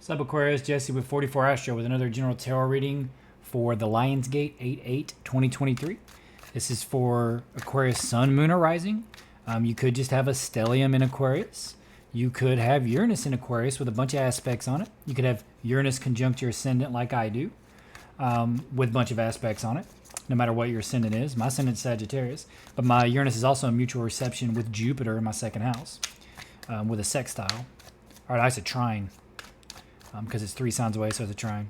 Sub Aquarius, Jesse with 44 Astro with another general tarot reading for the Lionsgate 8/8/2023. This is for Aquarius Sun, Moon, or Rising. You could just have a stellium in Aquarius. You could have Uranus in Aquarius with a bunch of aspects on it. You could have Uranus conjunct your ascendant like I do, with a bunch of aspects on it, no matter what your ascendant is. My ascendant is Sagittarius, but my Uranus is also in mutual reception with Jupiter in my second house, with a sextile. All right, I said trine. Because it's 3 signs away, so it's a trine.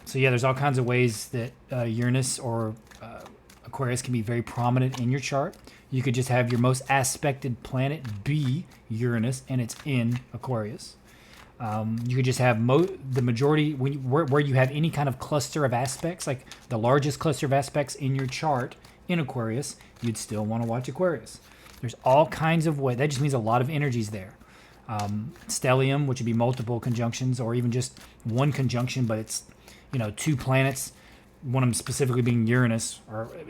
So yeah, there's all kinds of ways that Uranus or Aquarius can be very prominent in your chart. You could just have your most aspected planet be Uranus, and it's in Aquarius. You could just have the majority, where you have any kind of cluster of aspects, like the largest cluster of aspects in your chart in Aquarius, you'd still want to watch Aquarius. There's all kinds of ways. That just means a lot of energies there. Stellium, which would be multiple conjunctions, or even just one conjunction, but it's 2 planets, one of them specifically being Uranus,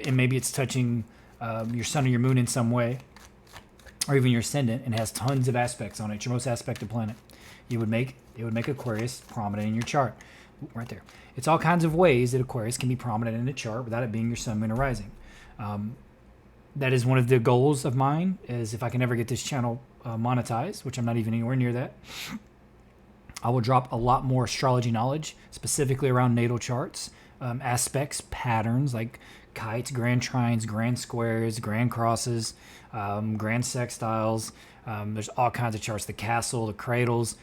and maybe it's touching your sun or your moon in some way, or even your ascendant, and has tons of aspects on it. It's your most aspected planet. It would make Aquarius prominent in your chart, right there. It's all kinds of ways that Aquarius can be prominent in a chart without it being your sun, moon, or rising. That is one of the goals of mine, is if I can ever get this channel monetized, which I'm not even anywhere near that, I will drop a lot more astrology knowledge, specifically around natal charts, aspects, patterns, like kites, grand trines, grand squares, grand crosses, grand sextiles. There's all kinds of charts, the castle, the cradles,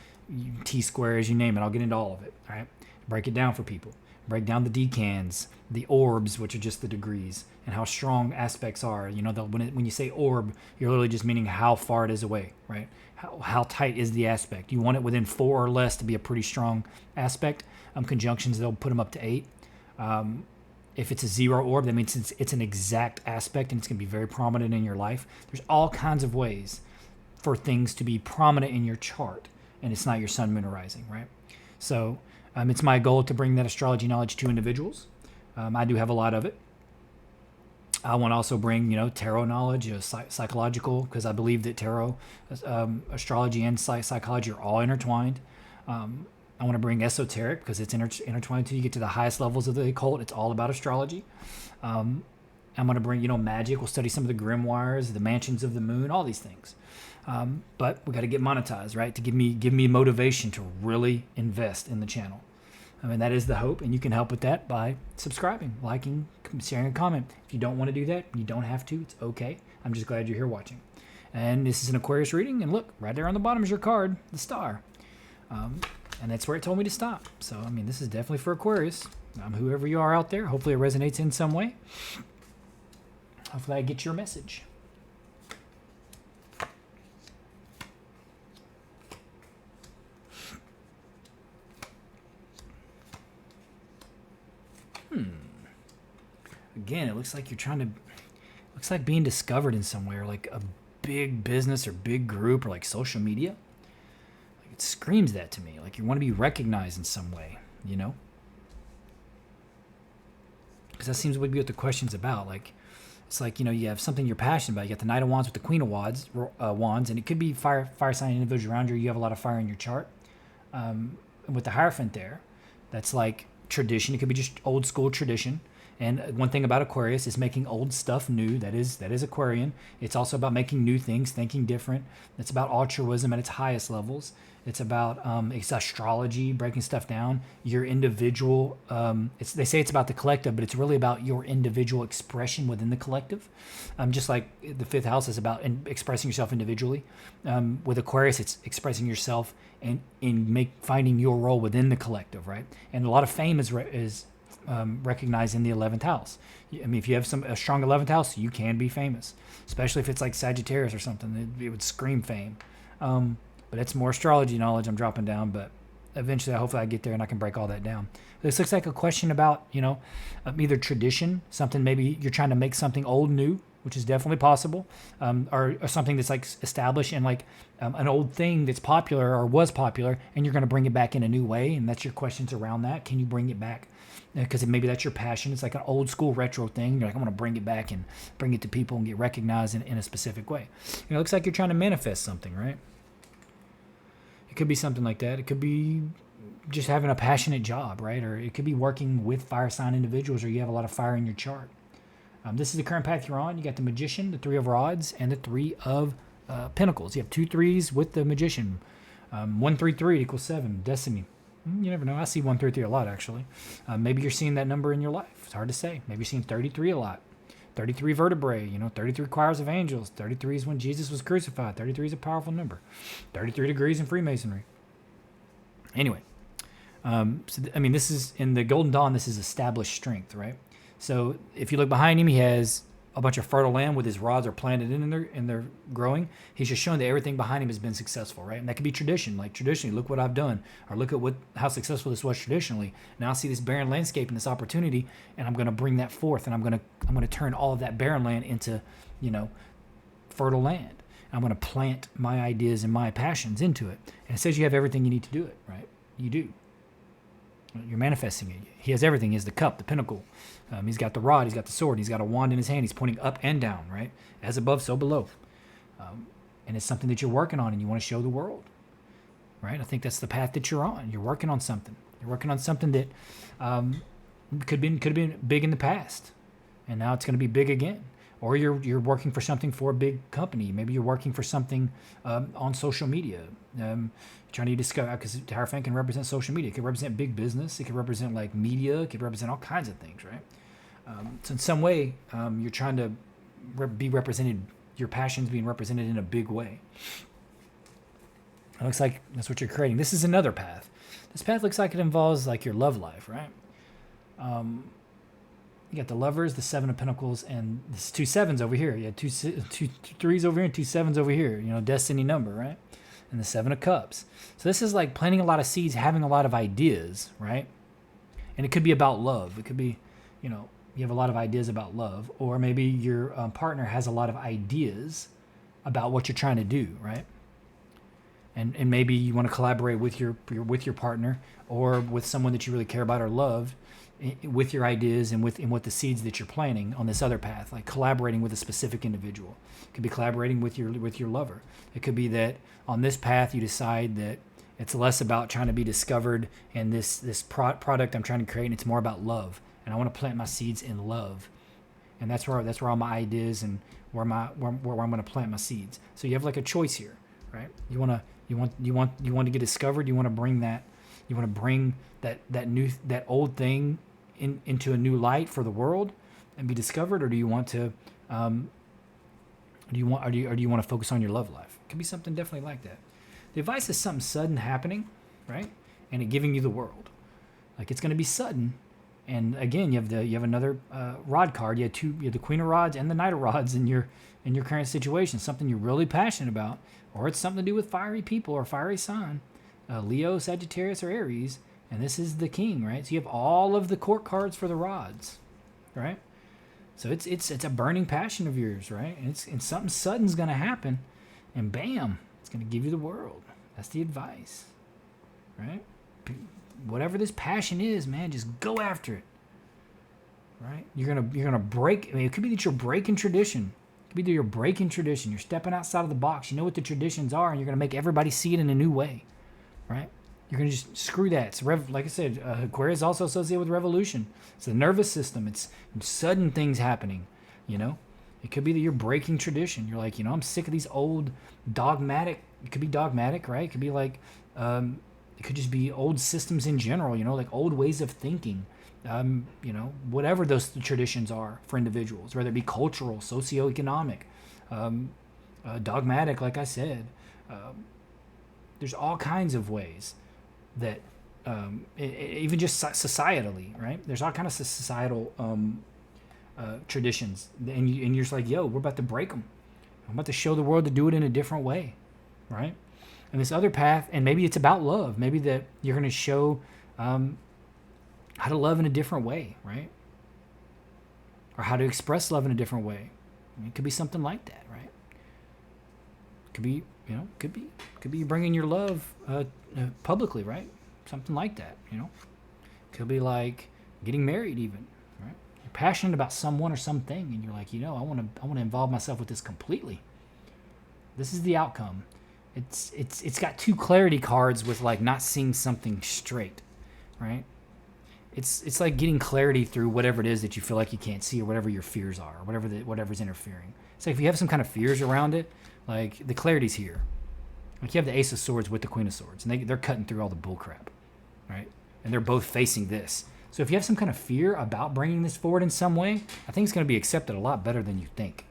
T-squares, you name it. I'll get into all of it, all right? Break it down for people. Break down the decans, the orbs, which are just the degrees, and how strong aspects are. When you say orb, you're literally just meaning how far it is away, right? How tight is the aspect? You want it within 4 or less to be a pretty strong aspect. Conjunctions, they'll put them up to 8. If it's a 0 orb, that means it's an exact aspect, and it's going to be very prominent in your life. There's all kinds of ways for things to be prominent in your chart, and it's not your sun, moon, or rising, right? So it's my goal to bring that astrology knowledge to individuals. I do have a lot of it. I want to also bring, tarot knowledge, psychological, because I believe that tarot, astrology, and psychology are all intertwined. I want to bring esoteric, because it's intertwined until you get to the highest levels of the occult. It's all about astrology. I'm going to bring, magic. We'll study some of the grimoires, the mansions of the moon, all these things. But we got to get monetized, right? To give me motivation to really invest in the channel. That is the hope, and you can help with that by subscribing, liking, sharing a comment. If you don't want to do that, you don't have to. It's okay. I'm just glad you're here watching. And this is an Aquarius reading, and look, right there on the bottom is your card, the star. And that's where it told me to stop. So, this is definitely for Aquarius. Whoever you are out there, hopefully it resonates in some way. Hopefully I get your message. Again, it looks like looks like being discovered in somewhere, like a big business or big group or like social media. Like it screams that to me. Like you want to be recognized in some way, Because that seems to be what the question's about. Like, it's like, you have something you're passionate about. You got the Knight of Wands with the Queen of Wands, and it could be fire sign individual around you. You have a lot of fire in your chart. With the Hierophant there, that's like tradition. It could be just old school tradition. And one thing about Aquarius is making old stuff new. That is Aquarian. It's also about making new things, thinking different. It's about altruism at its highest levels. It's about it's astrology, breaking stuff down. Your individual. They say it's about the collective, but it's really about your individual expression within the collective. Just like the 5th house is about expressing yourself individually. With Aquarius, it's expressing yourself and finding your role within the collective, right? And a lot of fame is recognized in the 11th house. If you have a strong 11th house, you can be famous, especially if it's like Sagittarius or something. It would scream fame. But it's more astrology knowledge I'm dropping down, but eventually hopefully I get there and I can break all that down. This looks like a question about either tradition, something, maybe you're trying to make something old new, which is definitely possible, or something that's like established and like an old thing that's popular or was popular, and you're going to bring it back in a new way, and that's your questions around that. Can you bring it back? Because maybe that's your passion. It's like an old school retro thing. You're like, I'm going to bring it back and bring it to people and get recognized in a specific way. It looks like you're trying to manifest something, right? It could be something like that. It could be just having a passionate job, right? Or it could be working with fire sign individuals, or you have a lot of fire in your chart. This is the current path you're on. You got the Magician, the Three of Rods, and the Three of Pentacles. You have 2 threes with the Magician. 133 equals 7. Destiny. You never know. I see 133 a lot, actually. Maybe you're seeing that number in your life. It's hard to say. Maybe you're seeing 33 a lot. 33 vertebrae, 33 choirs of angels. 33 is when Jesus was crucified. 33 is a powerful number. 33 degrees in Freemasonry. Anyway, this is in the Golden Dawn. This is established strength, right? So if you look behind him, he has a bunch of fertile land with his rods are planted in there and they're growing. He's just showing that everything behind him has been successful, right? And that could be tradition, like traditionally, look what I've done, or look at how successful this was traditionally. Now I see this barren landscape and this opportunity, and I'm going to bring that forth, and I'm going to turn all of that barren land into, fertile land. I'm going to plant my ideas and my passions into it. And it says you have everything you need to do it, right? You do. You're manifesting it. He has everything. He has the cup, the pinnacle. He's got the rod. He's got the sword. He's got a wand in his hand. He's pointing up and down, right? As above, so below. And it's something that you're working on and you want to show the world, right? I think that's the path that you're on. You're working on something. You're working on something that could have been big in the past, and now it's going to be big again. Or you're working for something for a big company. Maybe you're working for something on social media. Trying to discover, because Hierophant can represent social media. It could represent big business. It could represent like media. It could represent all kinds of things, right? So in some way, you're trying to be represented. Your passion's being represented in a big way. It looks like that's what you're creating. This is another path. This path looks like it involves like your love life, right? You got the Lovers, the Seven of Pentacles, and this 2 sevens over here. You had two threes over here and 2 sevens over here. Destiny number, right? And the 7 of Cups. So this is like planting a lot of seeds, having a lot of ideas, right? And it could be about love. It could be, you have a lot of ideas about love, or maybe your partner has a lot of ideas about what you're trying to do, right? And maybe you want to collaborate with your partner, or with someone that you really care about or love, with your ideas and what the seeds that you're planting on this other path, like collaborating with a specific individual. It could be collaborating with your lover. It could be that on this path you decide that it's less about trying to be discovered and this product I'm trying to create, and it's more about love. And I want to plant my seeds in love, and that's where all my ideas and where I'm going to plant my seeds. So you have like a choice here, right? You want to get discovered. You want to bring that. You want to bring that old thing into a new light for the world and be discovered, or do you want to do you want to focus on your love life? It could be something definitely like that. The advice is something sudden happening, right? And it giving you the world. Like it's going to be sudden. And again, you have another rod card. You have the Queen of Rods and the Knight of Rods in your current situation. Something you're really passionate about, or it's something to do with fiery people or fiery sign, Leo, Sagittarius, or Aries. And this is the King, right? So you have all of the court cards for the rods, right? So it's a burning passion of yours, right? And something sudden's going to happen, and bam, it's going to give you the world. That's the advice, right? Whatever this passion is, man, just go after it, right? You're gonna break. I mean, it could be that you're breaking tradition. It could be that you're breaking tradition. You're stepping outside of the box. You know what the traditions are, and you're gonna make everybody see it in a new way, right? You're going to just screw that. It's like I said, Aquarius is also associated with revolution. It's the nervous system. It's sudden things happening, It could be that you're breaking tradition. You're like, I'm sick of these old dogmatic. It could be dogmatic, right? It could be like, it could just be old systems in general, like old ways of thinking. Whatever those traditions are for individuals, whether it be cultural, socioeconomic, dogmatic, like I said. There's all kinds of ways that even just societally, right? There's all kinds of societal traditions, and you're just like, yo, we're about to break them. I'm about to show the world to do it in a different way, right? And this other path, and maybe it's about love. Maybe that you're going to show how to love in a different way, right? Or how to express love in a different way. I mean, it could be something like that, right? It could be, could be bringing your love publicly, right? Something like that, Could be like getting married, even, right? You're passionate about someone or something, and you're like, I want to involve myself with this completely. This is the outcome. It's got two clarity cards with like not seeing something straight, right? It's like getting clarity through whatever it is that you feel like you can't see, or whatever your fears are, or whatever's interfering. It's like if you have some kind of fears around it, like the clarity's here. Like you have the Ace of Swords with the Queen of Swords, and they're cutting through all the bullcrap, right? And they're both facing this. So if you have some kind of fear about bringing this forward in some way, I think it's going to be accepted a lot better than you think.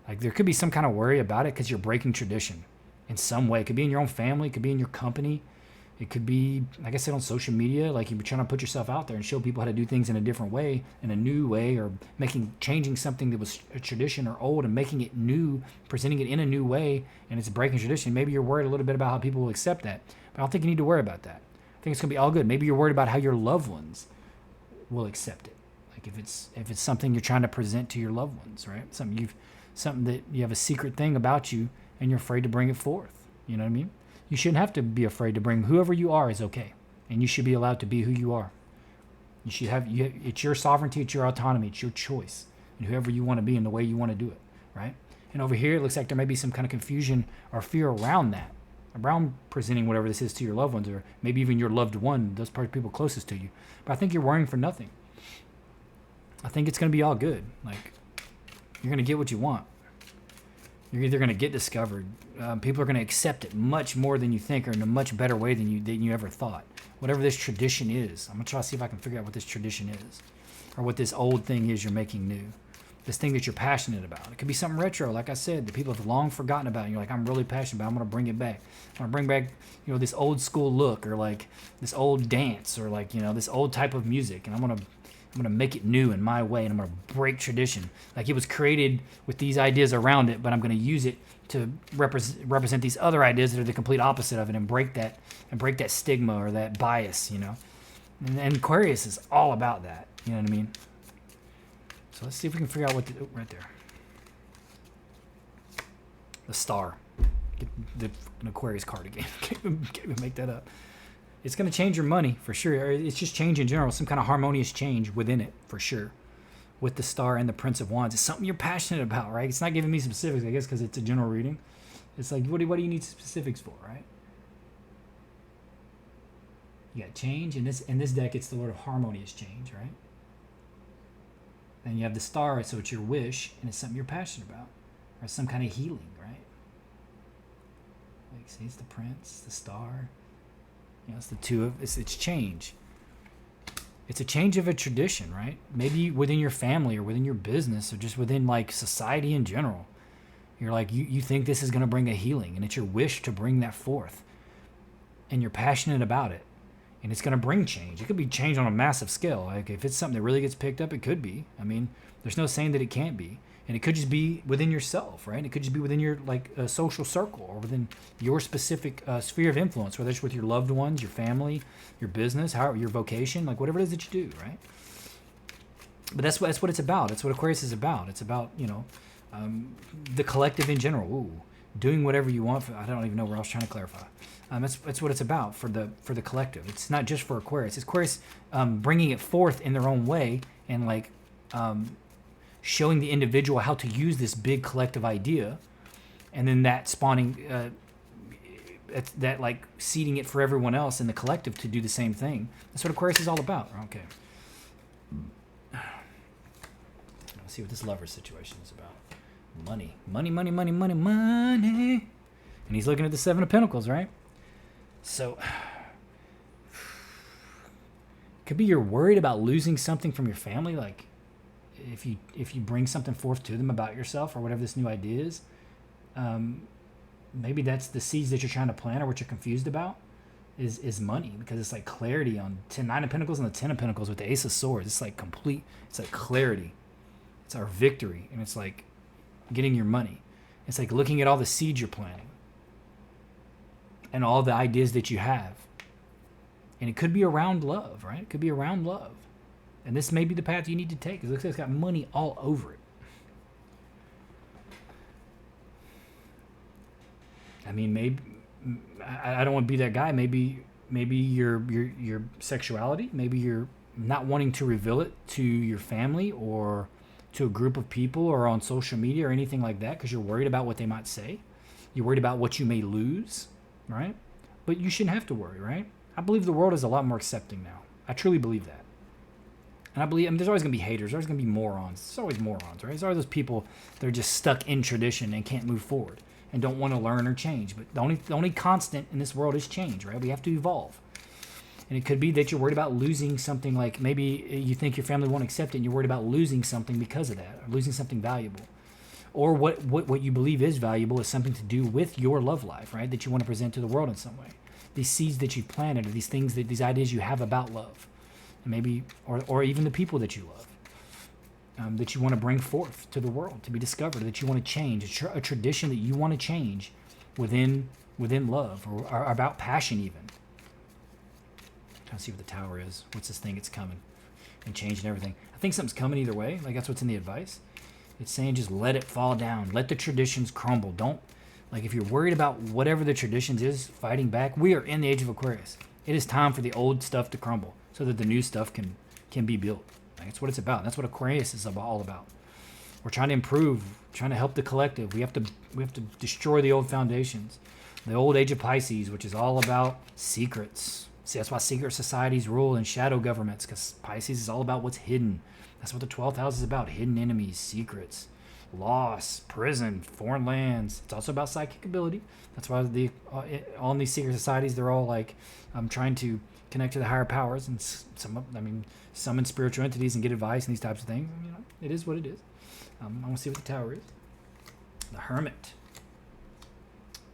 Like there could be some kind of worry about it because you're breaking tradition in some way. It could be in your own family. It could be in your company. It could be, like I said, on social media. Like you're trying to put yourself out there and show people how to do things in a different way, in a new way, or changing something that was a tradition or old and making it new, presenting it in a new way, and it's breaking tradition. Maybe you're worried a little bit about how people will accept that. But I don't think you need to worry about that. I think it's going to be all good. Maybe you're worried about how your loved ones will accept it. Like if it's something you're trying to present to your loved ones, right? Something that you have a secret thing about you and you're afraid to bring it forth. You know what I mean? You shouldn't have to be afraid to bring whoever you are is okay. And you should be allowed to be who you are. It's your sovereignty, it's your autonomy, it's your choice. And whoever you want to be and the way you want to do it, right? And over here, it looks like there may be some kind of confusion or fear around that. Around presenting whatever this is to your loved ones, or maybe even your loved one, those people closest to you. But I think you're worrying for nothing. I think it's going to be all good. Like, you're going to get what you want. You're either going to get discovered. People are going to accept it much more than you think, or in a much better way than you ever thought. Whatever this tradition is. I'm going to try to see if I can figure out what this tradition is. Or what this old thing is you're making new. This thing that you're passionate about. It could be something retro, like I said, that people have long forgotten about. And you're like, I'm really passionate about it. I'm going to bring it back. I'm going to bring back, this old school look, or like this old dance, or like, this old type of music. And I'm going to make it new in my way, and I'm going to break tradition. Like it was created with these ideas around it, but I'm going to use it to represent these other ideas that are the complete opposite of it, and break that stigma or that bias, And Aquarius is all about that. You know what I mean? So let's see if we can figure out right there. The star. Get an Aquarius card again. Can't even make that up. It's going to change your money for sure. It's just change in general. Some kind of harmonious change within it for sure. With the star and the Prince of Wands. It's something you're passionate about, right? It's not giving me specifics, I guess, because it's a general reading. It's like, what do you need specifics for, right? You got change. In this deck, it's the Lord of harmonious change, right? Then you have the star, so it's your wish, and it's something you're passionate about. Or some kind of healing, right? Like, see, it's the Prince, the star. It's the two of it's change. It's a change of a tradition, right? Maybe within your family or within your business or just within like society in general. You're like, you think this is going to bring a healing, and it's your wish to bring that forth. And you're passionate about it. And it's going to bring change. It could be change on a massive scale. Like if it's something that really gets picked up, it could be. I mean, there's no saying that it can't be. And it could just be within yourself, right? It could just be within your social circle, or within your specific sphere of influence, whether it's with your loved ones, your family, your business, your vocation, like whatever it is that you do, right? But that's what it's about. That's what Aquarius is about. It's about the collective in general. Ooh, doing whatever you want. I don't even know where I was trying to clarify. That's what it's about for the collective. It's not just for Aquarius. It's Aquarius bringing it forth in their own way, and like showing the individual how to use this big collective idea, and then that spawning that like seeding it for everyone else in the collective to do the same thing. That's what Aquarius is all about. Okay. Let's see what this lover situation is about. Money. And he's looking at the Seven of Pentacles, right? So, could be you're worried about losing something from your family, like if you bring something forth to them about yourself or whatever this new idea is. Maybe that's the seeds that you're trying to plant, or what you're confused about is money, because it's like clarity on Nine of Pentacles and the Ten of Pentacles with the Ace of Swords. It's like complete. It's like clarity. It's our victory, and it's like getting your money. It's like looking at all the seeds you're planting and all the ideas that you have. And it could be around love, right? It could be around love. And this may be the path you need to take. It looks like it's got money all over it. I mean, maybe I don't want to be that guy. Maybe your sexuality, maybe you're not wanting to reveal it to your family or to a group of people or on social media or anything like that because you're worried about what they might say. You're worried about what you may lose, right? But you shouldn't have to worry, right? I believe the world is a lot more accepting now. I truly believe that. And I believe, there's always going to be haters. There's going to be morons. There's always morons, right? There's always those people that are just stuck in tradition and can't move forward and don't want to learn or change. But the only constant in this world is change, right? We have to evolve. And it could be that you're worried about losing something, like maybe you think your family won't accept it and you're worried about losing something because of that, or losing something valuable. Or what you believe is valuable is something to do with your love life, right? That you want to present to the world in some way. These seeds that you've planted, or these things, these ideas you have about love. And maybe, or even the people that you love, that you want to bring forth to the world, to be discovered, that you want to change, a tradition that you want to change within love, or about passion even. Trying to see what the tower is. What's this thing? It's coming and changing everything. I think something's coming either way. Like, that's what's in the advice. It's saying just let it fall down. Let the traditions crumble. Don't, like, if you're worried about whatever the traditions is fighting back, we are in the age of Aquarius. It is time for the old stuff to crumble so that the new stuff can be built. Like, that's what it's about. That's what Aquarius is all about. We're trying to improve, trying to help the collective. We have to destroy the old foundations. The old age of Pisces, which is all about secrets. See, that's why secret societies rule and shadow governments, because Pisces is all about what's hidden. That's what the 12th house is about. Hidden enemies, secrets, loss, prison, foreign lands. It's also about psychic ability. That's why all in these secret societies, they're all like trying to connect to the higher powers and summon spiritual entities and get advice and these types of things. It is what it is. I want to see what the tower is. The Hermit.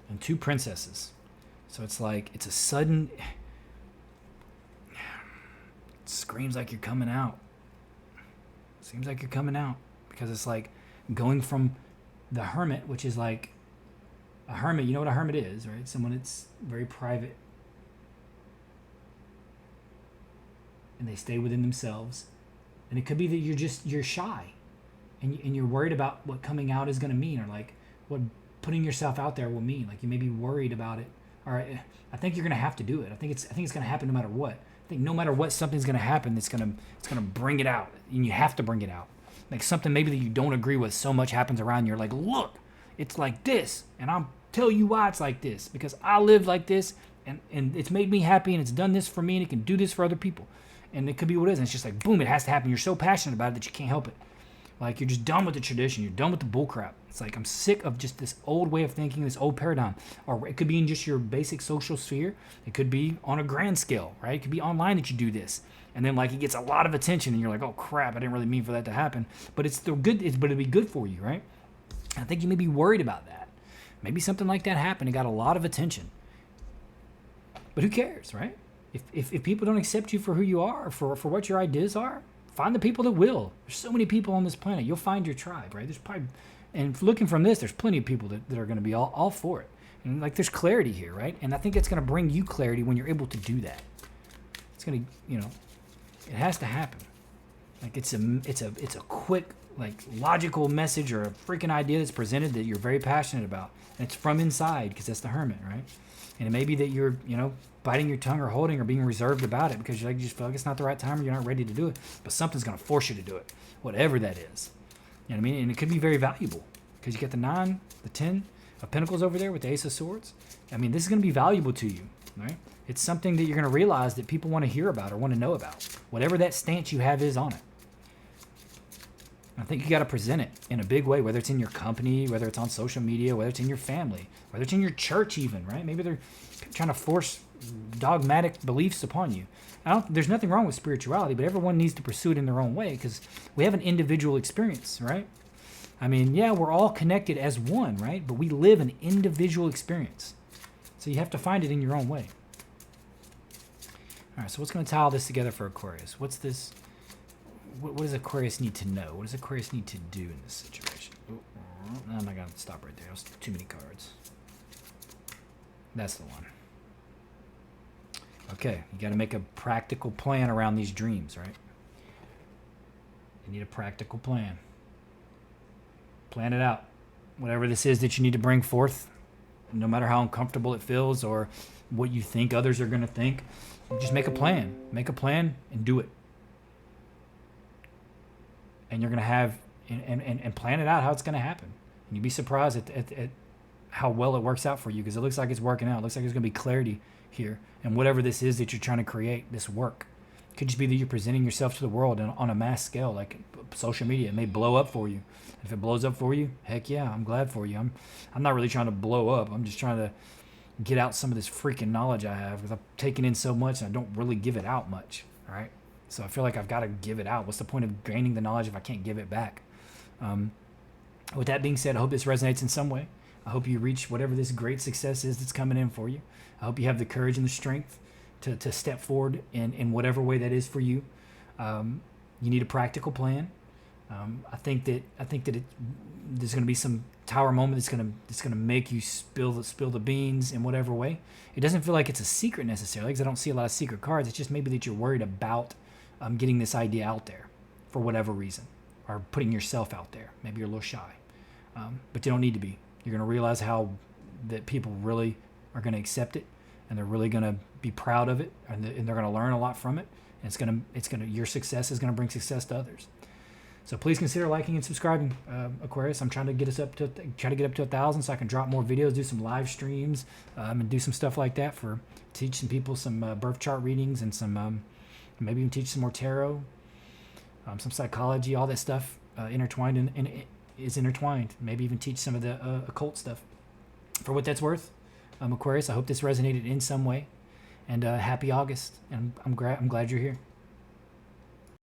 And 2 princesses. So it's like, it's a sudden... It screams like you're coming out. Seems like you're coming out. Because it's like going from the Hermit, which is like... A hermit, you know what a hermit is, right? Someone that's very private. And they stay within themselves. And it could be that you're shy. And you're worried about what coming out is going to mean, or like what putting yourself out there will mean. Like, you may be worried about it. All right, I think you're going to have to do it. I think it's going to happen no matter what. I think no matter what, something's going to happen that's going to bring it out, and you have to bring it out. Like something maybe that you don't agree with so much happens around you. You're like, look, it's like this, and I'll tell you why it's like this, because I live like this, and it's made me happy, and it's done this for me, and it can do this for other people. And it could be what it is, and it's just like, boom, it has to happen. You're so passionate about it that you can't help it. Like, you're just done with the tradition. You're done with the bullcrap. It's like, I'm sick of just this old way of thinking, this old paradigm. Or it could be in just your basic social sphere. It could be on a grand scale, right? It could be online that you do this. And then, like, it gets a lot of attention, and you're like, oh, crap, I didn't really mean for that to happen. But it's still good, but it'd be good for you, right? I think you may be worried about that. Maybe something like that happened. It got a lot of attention. But who cares, right? If people don't accept you for who you are, for what your ideas are, find the people that will. There's so many people on this planet. You'll find your tribe, right? There's probably, and looking from this, there's plenty of people that are going to be all for it. And like, there's clarity here, right? And I think it's going to bring you clarity when you're able to do that. It's going to, it has to happen. Like, it's a quick, like, logical message or a freaking idea that's presented that you're very passionate about. And it's from inside, because that's the Hermit, right? And it may be that you're, biting your tongue or holding or being reserved about it because you just feel like it's not the right time or you're not ready to do it. But something's going to force you to do it, whatever that is. You know what I mean? And it could be very valuable because you get the 9, the 10 of Pentacles over there with the Ace of Swords. I mean, this is going to be valuable to you, right? It's something that you're going to realize that people want to hear about or want to know about, whatever that stance you have is on it. I think you got to present it in a big way, whether it's in your company, whether it's on social media, whether it's in your family, whether it's in your church even, right? Maybe they're trying to force dogmatic beliefs upon you. There's nothing wrong with spirituality, but everyone needs to pursue it in their own way because we have an individual experience, right? I mean, yeah, we're all connected as one, right? But we live an individual experience. So you have to find it in your own way. All right, so what's going to tie all this together for Aquarius? What's this? What does Aquarius need to know? What does Aquarius need to do in this situation? I'm not going to stop right there. That's too many cards. That's the one. Okay, you got to make a practical plan around these dreams, right? You need a practical plan. Plan it out. Whatever this is that you need to bring forth, no matter how uncomfortable it feels or what you think others are going to think, just make a plan. Make a plan and do it. And you're going to have, and plan it out how it's going to happen. And you'd be surprised at how well it works out for you, because it looks like it's working out. It looks like there's going to be clarity here. And whatever this is that you're trying to create, this work, could just be that you're presenting yourself to the world on a mass scale, like social media. It may blow up for you. If it blows up for you, heck yeah, I'm glad for you. I'm not really trying to blow up. I'm just trying to get out some of this freaking knowledge I have, because I've taken in so much and I don't really give it out much, all right? So I feel like I've got to give it out. What's the point of gaining the knowledge if I can't give it back? With that being said, I hope this resonates in some way. I hope you reach whatever this great success is that's coming in for you. I hope you have the courage and the strength to step forward in whatever way that is for you. You need a practical plan. I think that there's going to be some tower moment that's going to make you spill the beans in whatever way. It doesn't feel like it's a secret necessarily, because I don't see a lot of secret cards. It's just maybe that you're worried about getting this idea out there for whatever reason, or putting yourself out there. Maybe you're a little shy, but you don't need to be. You're going to realize how that people really are going to accept it, and they're really going to be proud of it, and they're going to learn a lot from it. And your success is going to bring success to others. So please consider liking and subscribing, Aquarius. I'm trying to get up to 1,000 so I can drop more videos, do some live streams, and do some stuff like that teach some people some birth chart readings, and some maybe even teach some more tarot, some psychology, all that stuff intertwined and is intertwined. Maybe even teach some of the occult stuff. For what that's worth, Aquarius, I hope this resonated in some way. And happy August. And I'm glad you're here.